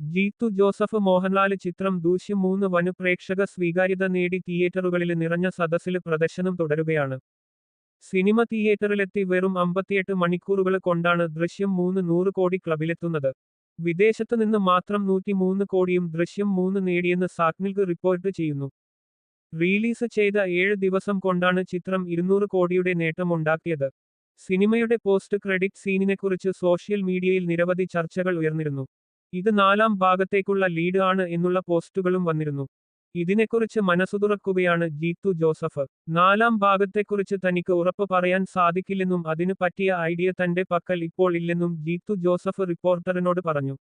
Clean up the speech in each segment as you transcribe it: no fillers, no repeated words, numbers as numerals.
Jeethu Joseph Mohanlal ചിത്രം ദൂഷ്യം 3 വന് പ്രേക്ഷക സ്വീകാര്യത നേടി തിയേറ്ററുകളില് നിറഞ്ഞ സദസ്സില് പ്രദർശനം തുടരുകയാണ്. സിനിമ തിയേറ്ററിലെത്തി വെറും 58 മണിക്കൂറുകള് കൊണ്ടാണ് ദൃശ്യം 3 100 കോടി ക്ലബിലെത്തുന്നത്. വിദേശത്തുനിന്ന് മാത്രം 103 കോടിയും ദൃശ്യം 3 നേടിയെന്ന് സാക്നിൽക്ക് റിപ്പോർട്ട് ചെയ്യുന്നു. റിലീസ് ചെയ്ത 7 ദിവസം കൊണ്ടാണ് ചിത്രം 200 കോടിയുടെ നേട്ടമുണ്ടാക്കിയത്. സിനിമയുടെ പോസ്റ്റ് ക്രെഡിറ്റ് സീനിനെക്കുറിച്ച് സോഷ്യൽ മീഡിയയിൽ നിരവധി ചർച്ചകൾ ഉയർന്നിരുന്നു. ഇത് 4ാം ഭാഗത്തേക്കുള്ള ലീഡ് ആണ് എന്നുള്ള പോസ്റ്റുകളും വന്നിരുന്നു. ഇതിനെക്കുറിച്ച് മനസ്സുതുറക്കുകയാണ് ജീത്തു ജോസഫ്. 4ാം ഭാഗത്തെക്കുറിച്ച് തനിക്ക് ഉറപ്പ് പറയാൻ സാധിക്കില്ലെന്നും അതിന് പറ്റിയ ഐഡിയ തന്റെ പക്കൽ ഇപ്പോൾ ഇല്ലെന്നും ജീത്തു ജോസഫ് റിപ്പോർട്ടറിനോട് പറഞ്ഞു.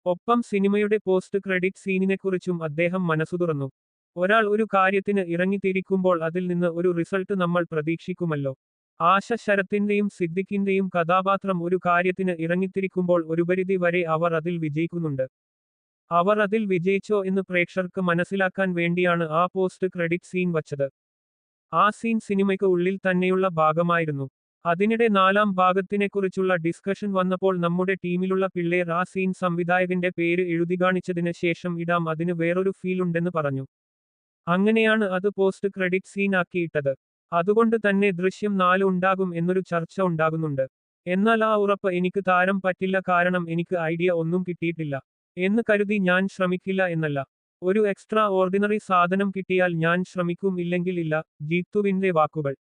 ഒപ്പം സിനിമയുടെ പോസ്റ്റ് ക്രെഡിറ്റ് സീനിനെക്കുറിച്ചും അദ്ദേഹം മനസ്സുതുറന്നു. ഒരാൾ ഒരു കാര്യത്തിന് ഇറങ്ങിത്തിരിക്കുമ്പോൾ അതിൽ നിന്ന് ഒരു റിസൾട്ട് നമ്മൾ പ്രതീക്ഷിക്കുമല്ലോ. ആശ ശരത്തിന്റെയും സിദ്ദിഖിന്റെയും കഥാപാത്രം ഒരു കാര്യത്തിന് ഇറങ്ങിത്തിരിക്കുമ്പോൾ ഒരുപരിധി വരെ അവർ അതിൽ വിജയിക്കുന്നുണ്ട്. അവർ അതിൽ വിജയിച്ചോ എന്ന് പ്രേക്ഷകർക്ക് മനസ്സിലാക്കാൻ വേണ്ടിയാണ് ആ പോസ്റ്റ് ക്രെഡിറ്റ് സീൻ വച്ചത്. ആ സീൻ സിനിമയ്ക്ക് ഉള്ളിൽ തന്നെയുള്ള ഭാഗമായിരുന്നു. അതിനിടെ 4ാം ഭാഗത്തിനെക്കുറിച്ചുള്ള ഡിസ്കഷൻ വന്നപ്പോൾ നമ്മുടെ ടീമിലുള്ള പിള്ളേർ ആ സീൻ സംവിധായകന്റെ പേര് എഴുതിക്കാണിച്ചതിന് ശേഷം ഇടാം, അതിന് വേറൊരു ഫീൽ ഉണ്ടെന്ന് പറഞ്ഞു. അങ്ങനെയാണ് അത് പോസ്റ്റ് ക്രെഡിറ്റ് സീൻ ആക്കിയിട്ടത്. അതുകൊണ്ട് തന്നെ ദൃശ്യം 4 ഉണ്ടാകും എന്നൊരു ചർച്ച ഉണ്ടാകുന്നുണ്ട്. എന്നാൽ ആ ഉറപ്പ് എനിക്ക് തരാൻ പറ്റില്ല, കാരണം എനിക്ക് ഐഡിയ ഒന്നും കിട്ടിയിട്ടില്ല എന്ന് കരുതി ഞാൻ ശ്രമിക്കില്ല എന്നല്ല. ഒരു എക്സ്ട്രാ ഓർഡിനറി സാധനം കിട്ടിയാൽ ഞാൻ ശ്രമിക്കും, ഇല്ലെങ്കിൽ ഇല്ല. ജീത്തുവിന്റെ വാക്കുകൾ.